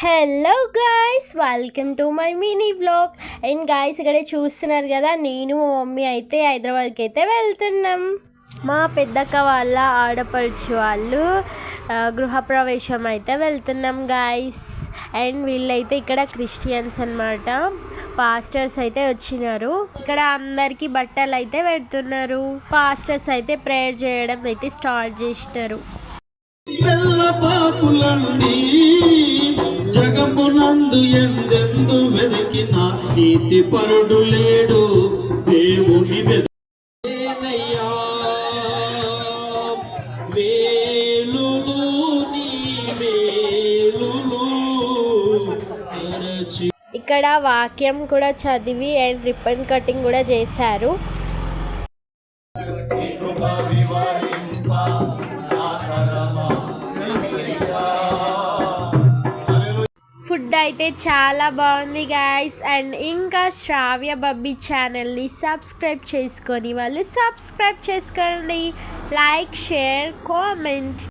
Hello guys, welcome to my mini vlog. And guys, ఇక్కడ చూస్తున్నారు కదా, నేను మా మమ్మీ అయితే హైదరాబాద్కి అయితే వెళ్తున్నాం. మా పెద్దక్క వాళ్ళ ఆడపడుచు వాళ్ళు గృహప్రవేశం అయితే వెళ్తున్నాం గాయ్స్. అండ్ వీళ్ళైతే ఇక్కడ క్రిస్టియన్స్ అన్నమాట. పాస్టర్స్ అయితే వచ్చినారు. ఇక్కడ అందరికీ బట్టలు అయితే పెడుతున్నారు. పాస్టర్స్ అయితే ప్రేయర్ చేయడం అయితే స్టార్ట్ చేసినారు. జగమునందు ఎందెందు వెతికిన నీతి పరుడు లేడు దేవుని వెదయ్యా వేలులు నీ వేలులు. ఇక్కడ వాక్యం కూడా చదివి అండ్ రిబ్బన్ కటింగ్ కూడా చేశారు. ఫుడ్ అయితే చాలా బాగుంది గాయ్స్. అండ్ ఇంకా శ్రావ్య బబ్బీ ఛానల్ని సబ్స్క్రైబ్ చేసుకొని వాళ్ళు సబ్స్క్రైబ్ చేసుకోండి. Like, share, comment.